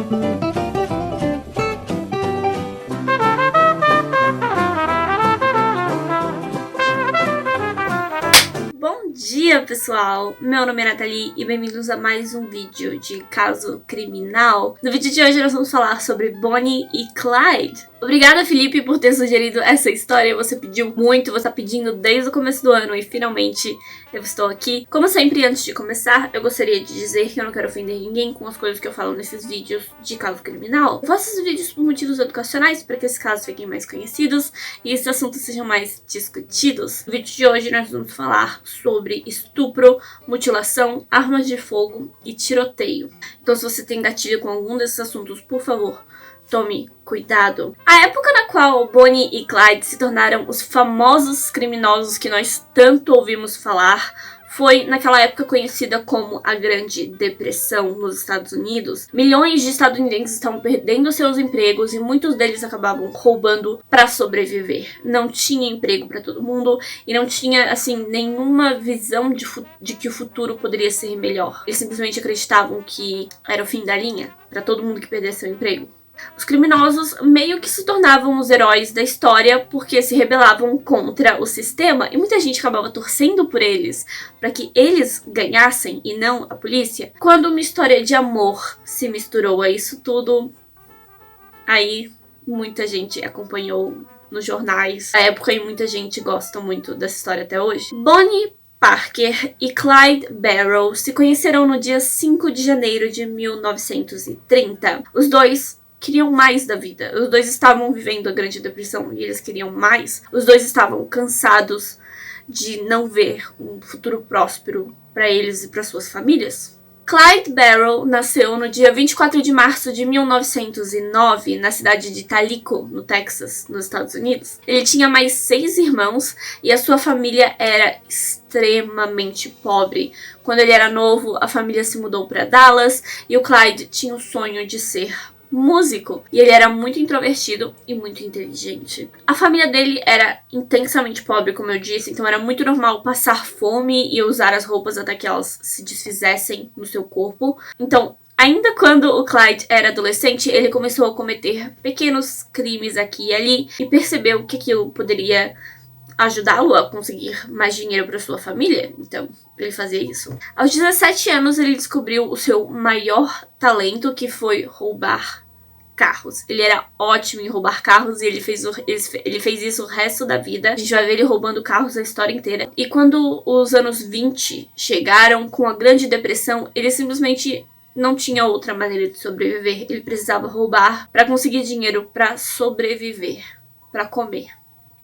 Bom dia, pessoal! Meu nome é Nathalie e bem-vindos a mais um vídeo de caso criminal. No vídeo de hoje nós vamos falar sobre Bonnie e Clyde. Obrigada, Felipe, por ter sugerido essa história. Você pediu muito, você tá pedindo desde o começo do ano e finalmente eu estou aqui. Como sempre, antes de começar, eu gostaria de dizer que eu não quero ofender ninguém com as coisas que eu falo nesses vídeos de caso criminal. Eu faço esses vídeos por motivos educacionais, para que esses casos fiquem mais conhecidos e esses assuntos sejam mais discutidos. No vídeo de hoje nós vamos falar sobre estupro, mutilação, armas de fogo e tiroteio. Então, se você tem gatilho com algum desses assuntos, por favor, tome cuidado. A época na qual Bonnie e Clyde se tornaram os famosos criminosos que nós tanto ouvimos falar foi naquela época conhecida como a Grande Depressão nos Estados Unidos. Milhões de estadunidenses estavam perdendo seus empregos e muitos deles acabavam roubando para sobreviver. Não tinha emprego para todo mundo e não tinha, assim, nenhuma visão de que o futuro poderia ser melhor. Eles simplesmente acreditavam que era o fim da linha para todo mundo que perdesse seu emprego. Os criminosos meio que se tornavam os heróis da história porque se rebelavam contra o sistema e muita gente acabava torcendo por eles para que eles ganhassem e não a polícia. Quando uma história de amor se misturou a isso tudo, aí muita gente acompanhou nos jornais na época e muita gente gosta muito dessa história até hoje. Bonnie Parker e Clyde Barrow se conheceram no dia 5 de janeiro de 1930. Os dois queriam mais da vida. Os dois estavam vivendo a Grande Depressão e eles queriam mais. Os dois estavam cansados de não ver um futuro próspero para eles e para suas famílias. Clyde Barrow nasceu no dia 24 de março de 1909 na cidade de Talico, no Texas, nos Estados Unidos. Ele tinha mais 6 irmãos e a sua família era extremamente pobre. Quando ele era novo, a família se mudou para Dallas e o Clyde tinha o sonho de ser músico, e ele era muito introvertido e muito inteligente. A família dele era intensamente pobre, como eu disse, então era muito normal passar fome e usar as roupas até que elas se desfizessem no seu corpo. Então, ainda quando o Clyde era adolescente, ele começou a cometer pequenos crimes aqui e ali e percebeu que aquilo poderia ajudá-lo a conseguir mais dinheiro para sua família, então ele fazia isso. Aos 17 anos, ele descobriu o seu maior talento, que foi roubar carros. Ele era ótimo em roubar carros e ele fez isso o resto da vida. A gente vai ver ele roubando carros a história inteira. E quando os anos 20 chegaram, com a Grande Depressão, ele simplesmente não tinha outra maneira de sobreviver. Ele precisava roubar para conseguir dinheiro para sobreviver, para comer.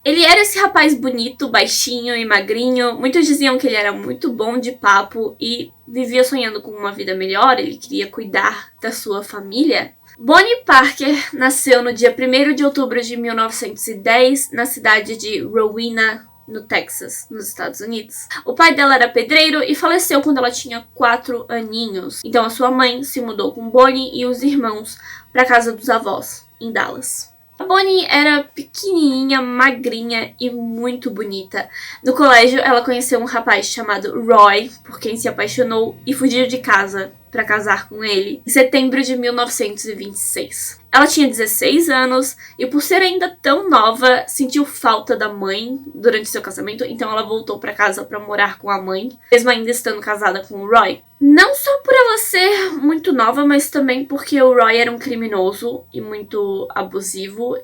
Ele era esse rapaz bonito, baixinho e magrinho. Muitos diziam que ele era muito bom de papo e vivia sonhando com uma vida melhor. Ele queria cuidar da sua família. Bonnie Parker nasceu no dia 1º de outubro de 1910 na cidade de Rowena, no Texas, nos Estados Unidos. O pai dela era pedreiro e faleceu quando ela tinha 4 aninhos. Então a sua mãe se mudou com Bonnie e os irmãos para a casa dos avós, em Dallas. A Bonnie era pequenininha, magrinha e muito bonita. No colégio, ela conheceu um rapaz chamado Roy, por quem se apaixonou e fugiu de casa para casar com ele, em setembro de 1926. Ela tinha 16 anos e, por ser ainda tão nova, sentiu falta da mãe durante seu casamento, então ela voltou para casa para morar com a mãe, mesmo ainda estando casada com o Roy. Não só por ela ser muito nova, mas também porque o Roy era um criminoso e muito abusivo.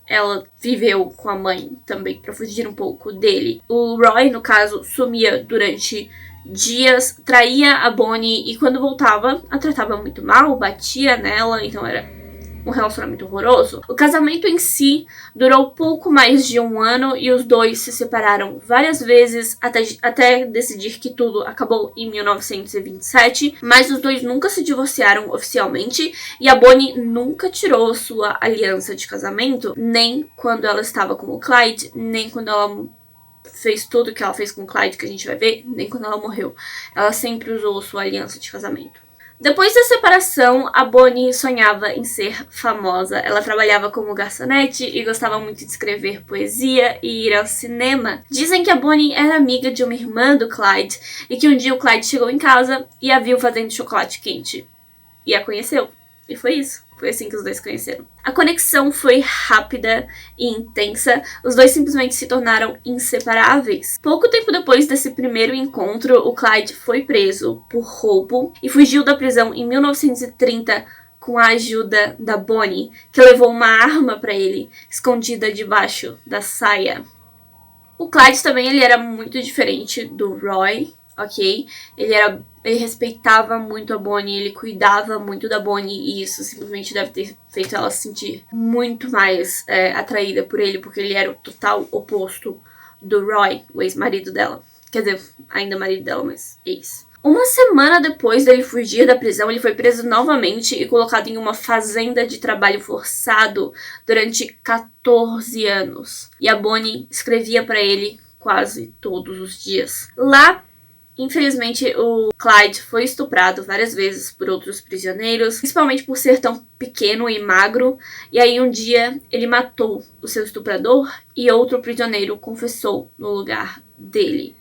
Ela viveu com a mãe também para fugir um pouco dele. O Roy, no caso, sumia durante dias, traía a Bonnie e quando voltava, a tratava muito mal, batia nela, então era um relacionamento horroroso. O casamento em si durou pouco mais de 1 ano e os dois se separaram várias vezes até decidir que tudo acabou em 1927, mas os dois nunca se divorciaram oficialmente e a Bonnie nunca tirou sua aliança de casamento, nem quando ela estava com o Clyde, nem quando ela fez tudo que ela fez com o Clyde, que a gente vai ver, nem quando ela morreu. Ela sempre usou sua aliança de casamento. Depois da separação, a Bonnie sonhava em ser famosa. Ela trabalhava como garçonete e gostava muito de escrever poesia e ir ao cinema. Dizem que a Bonnie era amiga de uma irmã do Clyde e que um dia o Clyde chegou em casa e a viu fazendo chocolate quente. E a conheceu. E foi isso. Foi assim que os dois se conheceram. A conexão foi rápida e intensa. Os dois simplesmente se tornaram inseparáveis. Pouco tempo depois desse primeiro encontro, o Clyde foi preso por roubo e fugiu da prisão em 1930 com a ajuda da Bonnie, que levou uma arma para ele, escondida debaixo da saia. O Clyde também ele era muito diferente do Roy, ok? Ele respeitava muito a Bonnie, ele cuidava muito da Bonnie, e isso simplesmente deve ter feito ela se sentir muito mais atraída por ele, porque ele era o total oposto do Roy, o ex-marido dela. Quer dizer, ainda marido dela, mas ex. Uma semana depois dele fugir da prisão, ele foi preso novamente e colocado em uma fazenda de trabalho forçado durante 14 anos. E a Bonnie escrevia para ele quase todos os dias. Lá, infelizmente, o Clyde foi estuprado várias vezes por outros prisioneiros, principalmente por ser tão pequeno e magro. E aí um dia ele matou o seu estuprador e outro prisioneiro confessou no lugar dele.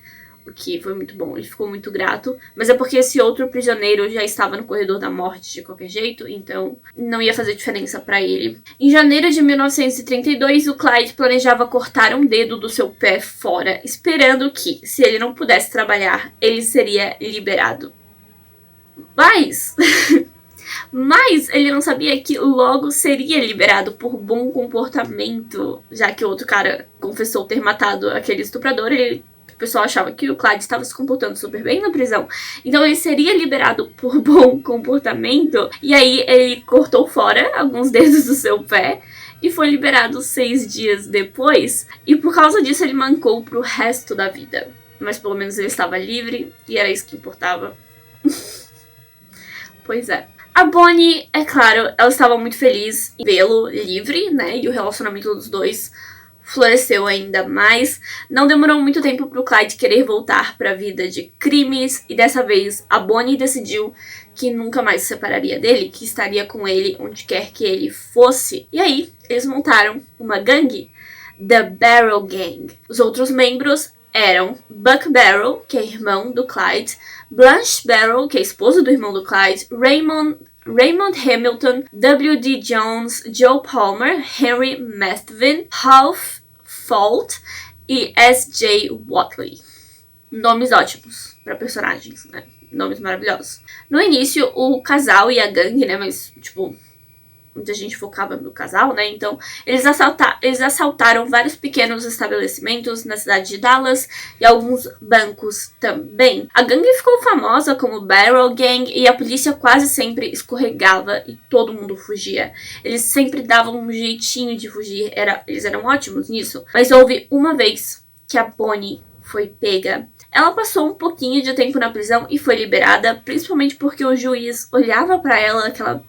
O que foi muito bom, ele ficou muito grato. Mas é porque esse outro prisioneiro já estava no corredor da morte de qualquer jeito, então não ia fazer diferença pra ele. Em janeiro de 1932, o Clyde planejava cortar um dedo do seu pé fora, esperando que, se ele não pudesse trabalhar, ele seria liberado. Mas ele não sabia que logo seria liberado por bom comportamento, já que o outro cara confessou ter matado aquele estuprador. O pessoal achava que o Clyde estava se comportando super bem na prisão. Então ele seria liberado por bom comportamento. E aí ele cortou fora alguns dedos do seu pé e foi liberado 6 dias depois. E por causa disso ele mancou pro resto da vida. Mas pelo menos ele estava livre e era isso que importava. Pois é. A Bonnie, é claro, ela estava muito feliz em vê-lo livre, né? E o relacionamento dos dois floresceu ainda mais. Não demorou muito tempo pro Clyde querer voltar para a vida de crimes, e dessa vez a Bonnie decidiu que nunca mais se separaria dele, que estaria com ele onde quer que ele fosse. E aí, eles montaram uma gangue, The Barrel Gang. Os outros membros eram Buck Barrel, que é irmão do Clyde, Blanche Barrel, que é esposa do irmão do Clyde, Raymond Hamilton, W.D. Jones, Joe Palmer, Henry Methvin, Ralph Fault e S.J. Watley. Nomes ótimos para personagens, né? Nomes maravilhosos. No início, o casal e a gangue, né? Mas, tipo, muita gente focava no casal, né? Então, eles assaltaram vários pequenos estabelecimentos na cidade de Dallas e alguns bancos também. A gangue ficou famosa como Barrel Gang e a polícia quase sempre escorregava e todo mundo fugia. Eles sempre davam um jeitinho de fugir, eles eram ótimos nisso. Mas houve uma vez que a Bonnie foi pega. Ela passou um pouquinho de tempo na prisão e foi liberada, principalmente porque o juiz olhava pra ela, aquela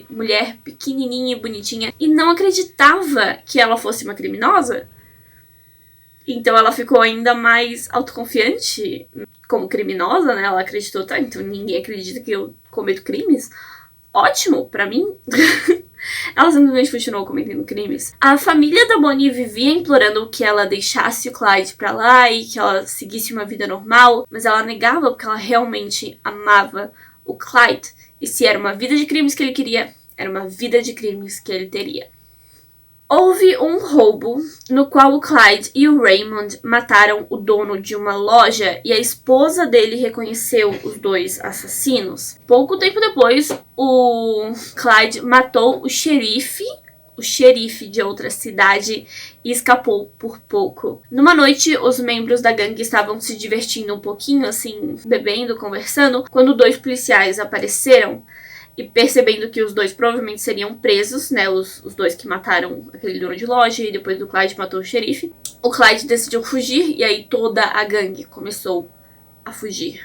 mulher pequenininha e bonitinha, e não acreditava que ela fosse uma criminosa. Então ela ficou ainda mais autoconfiante como criminosa, né? Ela acreditou, tá, então ninguém acredita que eu cometo crimes. Ótimo, pra mim. Ela simplesmente continuou cometendo crimes. A família da Bonnie vivia implorando que ela deixasse o Clyde pra lá e que ela seguisse uma vida normal, mas ela negava porque ela realmente amava o Clyde. E se era uma vida de crimes que ele queria, era uma vida de crimes que ele teria. Houve um roubo no qual o Clyde e o Raymond mataram o dono de uma loja e a esposa dele reconheceu os dois assassinos. Pouco tempo depois, o Clyde matou o xerife de outra cidade e escapou por pouco. Numa noite, os membros da gangue estavam se divertindo um pouquinho, assim, bebendo, conversando, quando 2 policiais apareceram. E percebendo que os dois provavelmente seriam presos, né, os 2 que mataram aquele dono de loja e depois o Clyde matou o xerife, o Clyde decidiu fugir e aí toda a gangue começou a fugir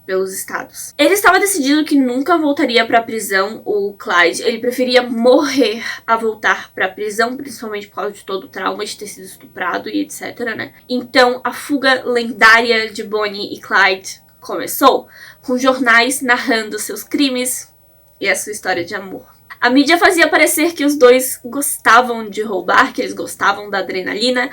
pelos estados. Ele estava decidido que nunca voltaria para a prisão, o Clyde. Ele preferia morrer a voltar para a prisão, principalmente por causa de todo o trauma de ter sido estuprado e etc, né? Então a fuga lendária de Bonnie e Clyde começou, com jornais narrando seus crimes e a sua história de amor. A mídia fazia parecer que os dois gostavam de roubar, que eles gostavam da adrenalina,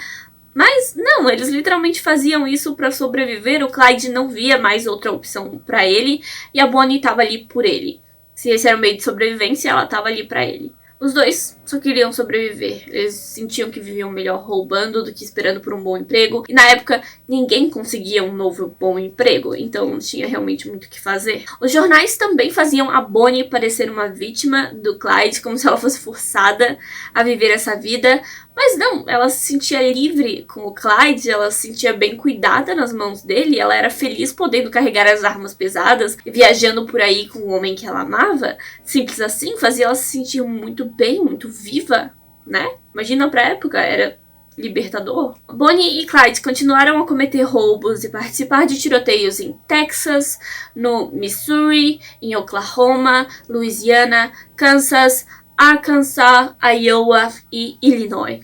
mas não, eles literalmente faziam isso para sobreviver. O Clyde não via mais outra opção para ele e a Bonnie estava ali por ele. Se esse era o meio de sobrevivência, ela tava ali pra ele. Os dois só queriam sobreviver. Eles sentiam que viviam melhor roubando do que esperando por um bom emprego. E na época, ninguém conseguia um novo bom emprego, então não tinha realmente muito o que fazer. Os jornais também faziam a Bonnie parecer uma vítima do Clyde, como se ela fosse forçada a viver essa vida. Mas não, ela se sentia livre com o Clyde, ela se sentia bem cuidada nas mãos dele, ela era feliz podendo carregar as armas pesadas, viajando por aí com o homem que ela amava. Simples assim, fazia ela se sentir muito bem, muito viva, né? Imagina pra época, era libertador. Bonnie e Clyde continuaram a cometer roubos e participar de tiroteios em Texas, no Missouri, em Oklahoma, Louisiana, Kansas, Arkansas, Iowa e Illinois.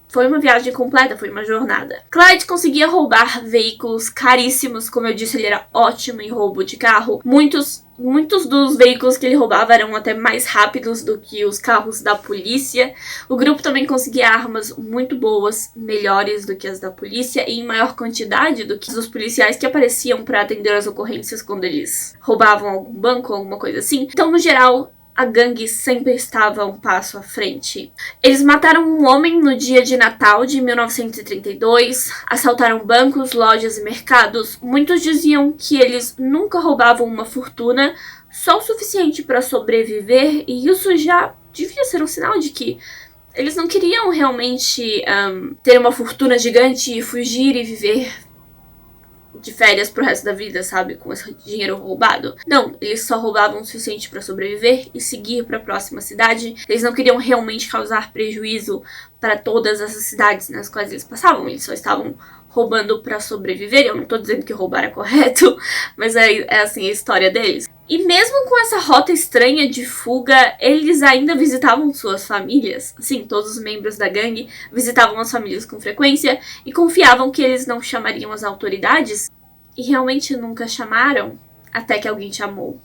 Foi uma viagem completa, foi uma jornada. Clyde conseguia roubar veículos caríssimos, como eu disse, ele era ótimo em roubo de carro. Muitos dos veículos que ele roubava eram até mais rápidos do que os carros da polícia. O grupo também conseguia armas muito boas, melhores do que as da polícia e em maior quantidade do que os policiais que apareciam para atender as ocorrências quando eles roubavam algum banco ou alguma coisa assim. Então, no geral, a gangue sempre estava um passo à frente. Eles mataram um homem no dia de Natal de 1932, assaltaram bancos, lojas e mercados. Muitos diziam que eles nunca roubavam uma fortuna, só o suficiente para sobreviver, e isso já devia ser um sinal de que eles não queriam realmente ter uma fortuna gigante e fugir e viver de férias pro resto da vida, sabe? Com esse dinheiro roubado. Não, eles só roubavam o suficiente para sobreviver e seguir para a próxima cidade. Eles não queriam realmente causar prejuízo para todas essas cidades nas quais eles passavam. Eles só estavam roubando para sobreviver. Eu não tô dizendo que roubar é correto, mas é assim a história deles. E mesmo com essa rota estranha de fuga, eles ainda visitavam suas famílias. Sim, todos os membros da gangue visitavam as famílias com frequência e confiavam que eles não chamariam as autoridades. E realmente nunca chamaram, até que alguém chamou.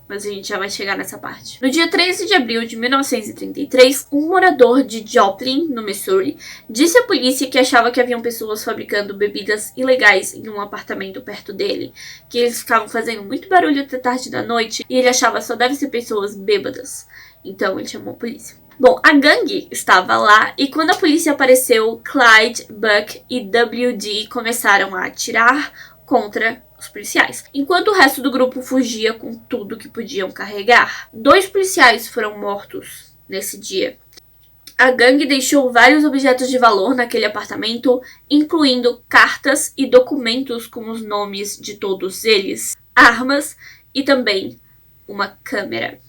Mas a gente já vai chegar nessa parte. No dia 13 de abril de 1933, um morador de Joplin, no Missouri, disse à polícia que achava que haviam pessoas fabricando bebidas ilegais em um apartamento perto dele, que eles ficavam fazendo muito barulho até tarde da noite e ele achava só deve ser pessoas bêbadas. Então ele chamou a polícia. Bom, a gangue estava lá e quando a polícia apareceu, Clyde, Buck e WD começaram a atirar contra os policiais, enquanto o resto do grupo fugia com tudo que podiam carregar. 2 policiais foram mortos nesse dia. A gangue deixou vários objetos de valor naquele apartamento, incluindo cartas e documentos com os nomes de todos eles, armas e também uma câmera.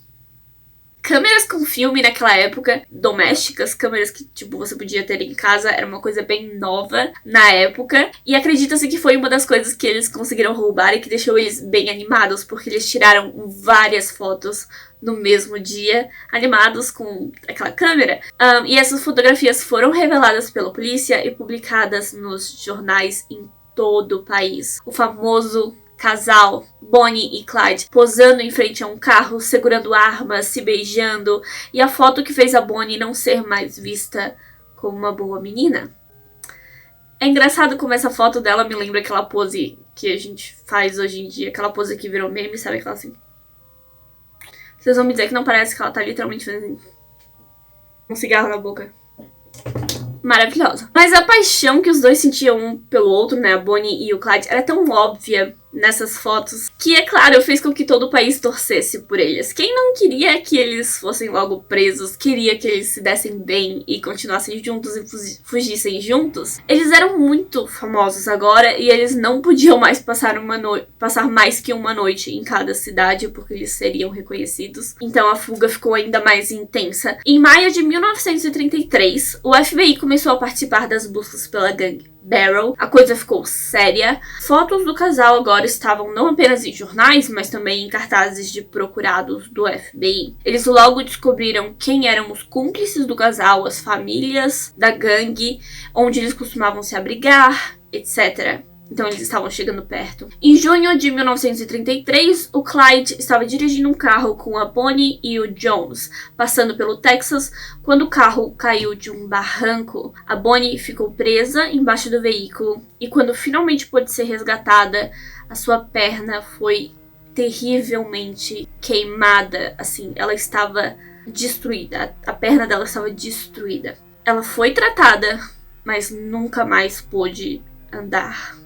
Câmeras com filme naquela época, domésticas, câmeras que tipo você podia ter em casa, era uma coisa bem nova na época. E acredita-se que foi uma das coisas que eles conseguiram roubar e que deixou eles bem animados, porque eles tiraram várias fotos no mesmo dia, animados com aquela câmera. E essas fotografias foram reveladas pela polícia e publicadas nos jornais em todo o país. O famoso casal Bonnie e Clyde posando em frente a um carro, segurando armas, se beijando, e a foto que fez a Bonnie não ser mais vista como uma boa menina. É engraçado como essa foto dela me lembra aquela pose que a gente faz hoje em dia, aquela pose que virou meme, sabe? Aquela assim. Vocês vão me dizer que não parece que ela tá literalmente fazendo um cigarro na boca. Maravilhosa. Mas a paixão que os dois sentiam um pelo outro, né, a Bonnie e o Clyde, era tão óbvia nessas fotos que, é claro, fez com que todo o país torcesse por eles. Quem não queria que eles fossem logo presos, queria que eles se dessem bem e continuassem juntos e fugissem juntos. Eles eram muito famosos agora e eles não podiam mais passar mais que uma noite em cada cidade porque eles seriam reconhecidos. Então a fuga ficou ainda mais intensa. Em maio de 1933, o FBI começou a participar das buscas pela gangue Barrow. A coisa ficou séria. Fotos do casal agora estavam não apenas em jornais, mas também em cartazes de procurados do FBI. Eles logo descobriram quem eram os cúmplices do casal, as famílias da gangue, onde eles costumavam se abrigar, etc. Então eles estavam chegando perto. Em junho de 1933, o Clyde estava dirigindo um carro com a Bonnie e o Jones, passando pelo Texas, quando o carro caiu de um barranco. A Bonnie ficou presa embaixo do veículo e quando finalmente pôde ser resgatada, a sua perna foi terrivelmente queimada, assim, ela estava destruída, a perna dela estava destruída. Ela foi tratada, mas nunca mais pôde andar.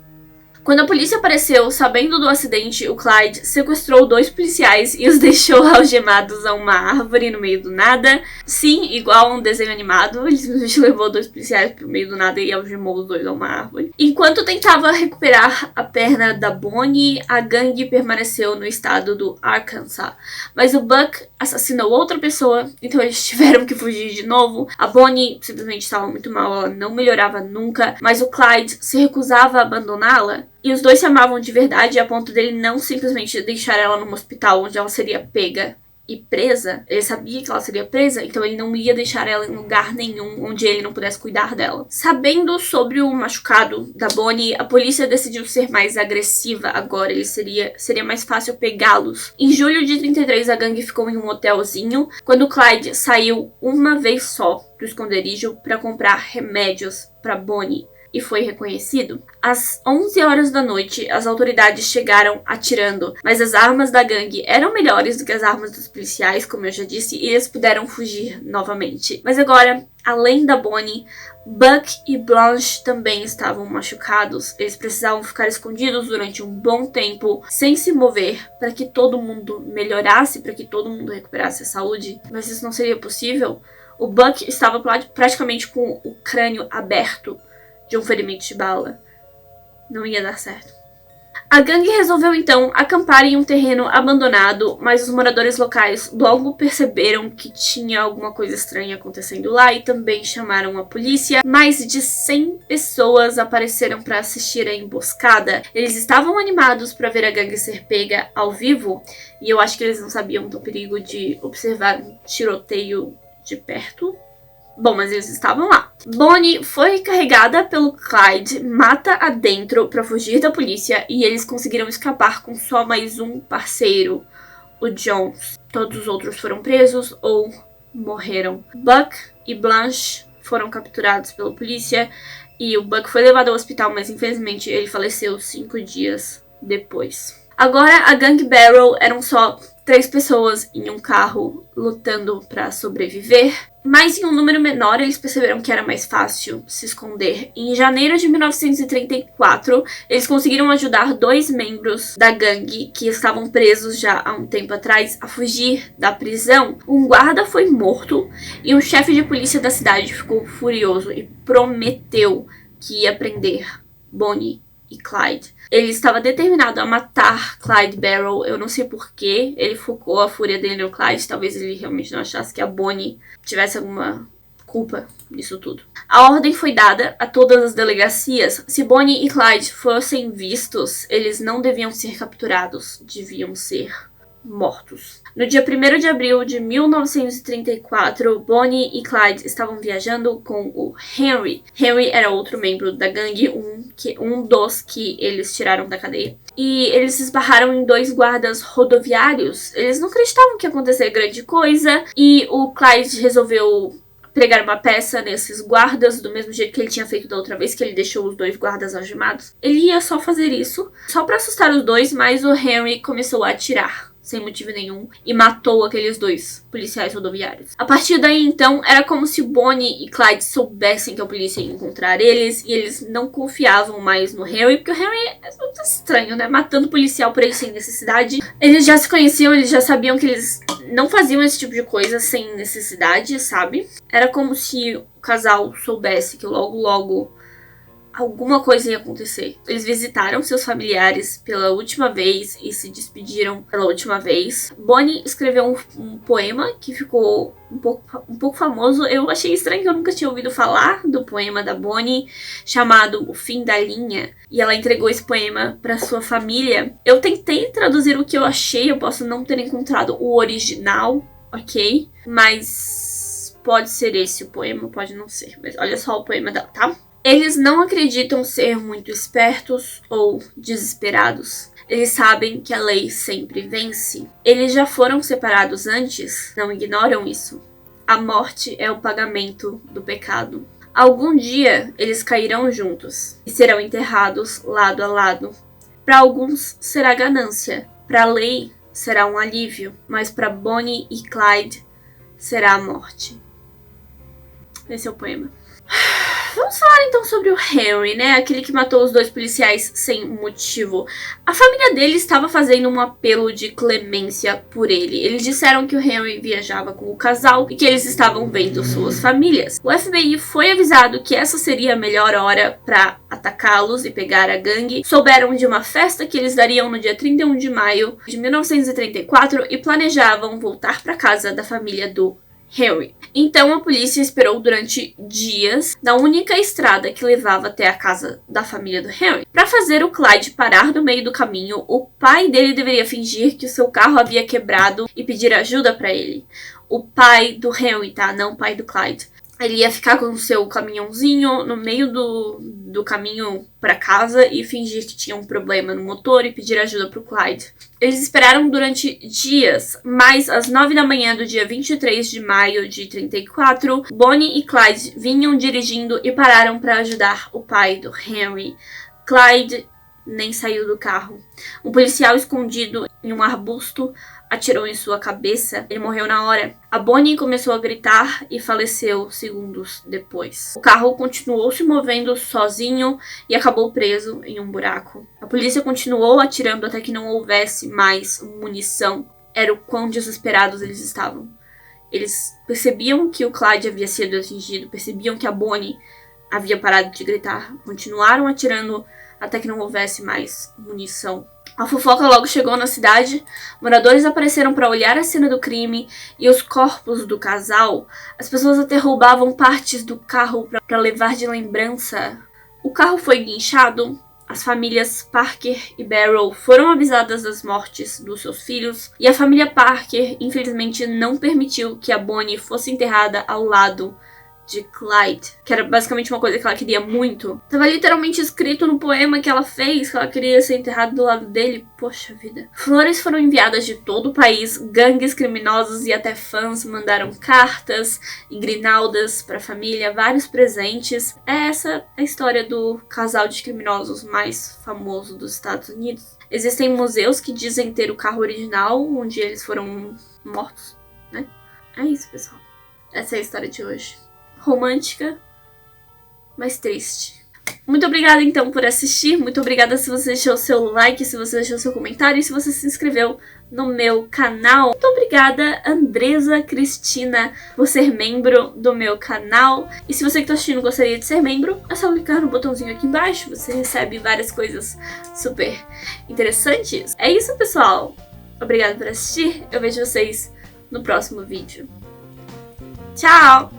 Quando a polícia apareceu, sabendo do acidente, o Clyde sequestrou 2 policiais e os deixou algemados a uma árvore no meio do nada. Sim, igual a um desenho animado, ele simplesmente levou 2 policiais pro meio do nada e algemou os 2 a uma árvore. Enquanto tentava recuperar a perna da Bonnie, a gangue permaneceu no estado do Arkansas. Mas o Buck assassinou outra pessoa, então eles tiveram que fugir de novo. A Bonnie simplesmente estava muito mal, ela não melhorava nunca, mas o Clyde se recusava a abandoná-la. E os 2 se amavam de verdade a ponto dele não simplesmente deixar ela num hospital onde ela seria pega e presa. Ele sabia que ela seria presa, então ele não ia deixar ela em lugar nenhum onde ele não pudesse cuidar dela. Sabendo sobre o machucado da Bonnie, a polícia decidiu ser mais agressiva agora. Seria mais fácil pegá-los. Em julho de 33, a gangue ficou em um hotelzinho quando Clyde saiu uma vez só do esconderijo para comprar remédios para Bonnie. E foi reconhecido. Às 11 horas da noite, as autoridades chegaram atirando, mas as armas da gangue eram melhores do que as armas dos policiais, como eu já disse, e eles puderam fugir novamente. Mas agora, além da Bonnie, Buck e Blanche também estavam machucados. Eles precisavam ficar escondidos durante um bom tempo, sem se mover, para que todo mundo melhorasse, para que todo mundo recuperasse a saúde. Mas isso não seria possível. O Buck estava praticamente com o crânio aberto de um ferimento de bala. Não ia dar certo. A gangue resolveu então acampar em um terreno abandonado, mas os moradores locais logo perceberam que tinha alguma coisa estranha acontecendo lá e também chamaram a polícia. Mais de 100 pessoas apareceram para assistir a emboscada. Eles estavam animados para ver a gangue ser pega ao vivo, e eu acho que eles não sabiam do perigo de observar um tiroteio de perto. Bom, mas eles estavam lá. Bonnie foi carregada pelo Clyde mata adentro para fugir da polícia e eles conseguiram escapar com só mais um parceiro, o Jones. Todos os outros foram presos ou morreram. Buck e Blanche foram capturados pela polícia e o Buck foi levado ao hospital, mas infelizmente ele faleceu 5 dias depois. Agora a gangue Barrel eram só 3 pessoas em um carro lutando para sobreviver. Mas em um número menor, eles perceberam que era mais fácil se esconder. Em janeiro de 1934, eles conseguiram ajudar 2 membros da gangue que estavam presos já há um tempo atrás a fugir da prisão. Um guarda foi morto e um chefe de polícia da cidade ficou furioso e prometeu que ia prender Bonnie e Clyde. Ele estava determinado a matar Clyde Barrel. Eu não sei porquê ele focou a fúria dele no Clyde. Talvez ele realmente não achasse que a Bonnie tivesse alguma culpa nisso tudo. A ordem foi dada a todas as delegacias. Se Bonnie e Clyde fossem vistos, eles não deviam ser capturados. Deviam ser mortos. No dia 1º de abril de 1934, Bonnie e Clyde estavam viajando com o Henry. Henry era outro membro da gangue, um dos que eles tiraram da cadeia. E eles se esbarraram em 2 guardas rodoviários. Eles não acreditavam que ia acontecer grande coisa. E o Clyde resolveu pregar uma peça nesses guardas, do mesmo jeito que ele tinha feito da outra vez, que ele deixou os 2 guardas algemados. Ele ia só fazer isso, só pra assustar os 2, mas o Henry começou a atirar sem motivo nenhum, e matou aqueles 2 policiais rodoviários. A partir daí, então, era como se Bonnie e Clyde soubessem que a polícia ia encontrar eles, e eles não confiavam mais no Henry, porque o Henry é muito estranho, né? Matando policial por aí sem necessidade. Eles já se conheciam, eles já sabiam que eles não faziam esse tipo de coisa sem necessidade, sabe? Era como se o casal soubesse que logo alguma coisa ia acontecer. Eles visitaram seus familiares pela última vez e se despediram pela última vez. Bonnie escreveu um poema que ficou um pouco famoso. Eu achei estranho que eu nunca tinha ouvido falar do poema da Bonnie, chamado O Fim da Linha. E ela entregou esse poema para sua família. Eu tentei traduzir o que eu achei, eu posso não ter encontrado o original, ok? Mas pode ser esse o poema, pode não ser. Mas olha só o poema dela, tá? Eles não acreditam ser muito espertos ou desesperados. Eles sabem que a lei sempre vence. Eles já foram separados antes, não ignoram isso. A morte é o pagamento do pecado. Algum dia eles cairão juntos e serão enterrados lado a lado. Para alguns será ganância, Pra lei será um alívio, mas pra Bonnie e Clyde será a morte. Esse é o poema. Vamos falar então sobre o Henry, né? Aquele que matou os 2 policiais sem motivo. A família dele estava fazendo um apelo de clemência por ele. Eles disseram que o Henry viajava com o casal e que eles estavam vendo suas famílias. O FBI foi avisado que essa seria a melhor hora para atacá-los e pegar a gangue. Souberam de uma festa que eles dariam no dia 31 de maio de 1934 e planejavam voltar para casa da família do Henry. Então a polícia esperou durante dias na única estrada que levava até a casa da família do Henry. Para fazer o Clyde parar no meio do caminho, o pai dele deveria fingir que o seu carro havia quebrado e pedir ajuda para ele. O pai do Henry, tá? Não o pai do Clyde. Ele ia ficar com o seu caminhãozinho no meio do caminho para casa e fingir que tinha um problema no motor e pedir ajuda pro Clyde. Eles esperaram durante dias, mas às 9 da manhã do dia 23 de maio de 34, Bonnie e Clyde vinham dirigindo e pararam para ajudar o pai do Henry. Clyde nem saiu do carro. Um policial escondido em um arbusto atirou em sua cabeça. Ele morreu na hora. A Bonnie começou a gritar e faleceu segundos depois. O carro continuou se movendo sozinho e acabou preso em um buraco. A polícia continuou atirando até que não houvesse mais munição. Era o quão desesperados eles estavam. Eles percebiam que o Clyde havia sido atingido, percebiam que a Bonnie havia parado de gritar. Continuaram atirando até que não houvesse mais munição. A fofoca logo chegou na cidade, moradores apareceram para olhar a cena do crime e os corpos do casal. As pessoas até roubavam partes do carro para levar de lembrança. O carro foi guinchado, as famílias Parker e Barrow foram avisadas das mortes dos seus filhos e a família Parker, infelizmente, não permitiu que a Bonnie fosse enterrada ao lado de Clyde, que era basicamente uma coisa que ela queria muito. Tava literalmente escrito no poema que ela fez, que ela queria ser enterrada do lado dele. Poxa vida. Flores foram enviadas de todo o país, gangues criminosos e até fãs mandaram cartas e grinaldas pra família, vários presentes. Essa é a história do casal de criminosos mais famoso dos Estados Unidos. Existem museus que dizem ter o carro original, onde eles foram mortos, né? É isso, pessoal. Essa é a história de hoje. Romântica, mas triste. Muito obrigada então por assistir, muito obrigada se você deixou o seu like, se você deixou o seu comentário e se você se inscreveu no meu canal. Muito obrigada, Andresa Cristina, por ser membro do meu canal. E se você que está assistindo gostaria de ser membro, é só clicar no botãozinho aqui embaixo, você recebe várias coisas super interessantes. É isso, pessoal. Obrigada por assistir, eu vejo vocês no próximo vídeo. Tchau!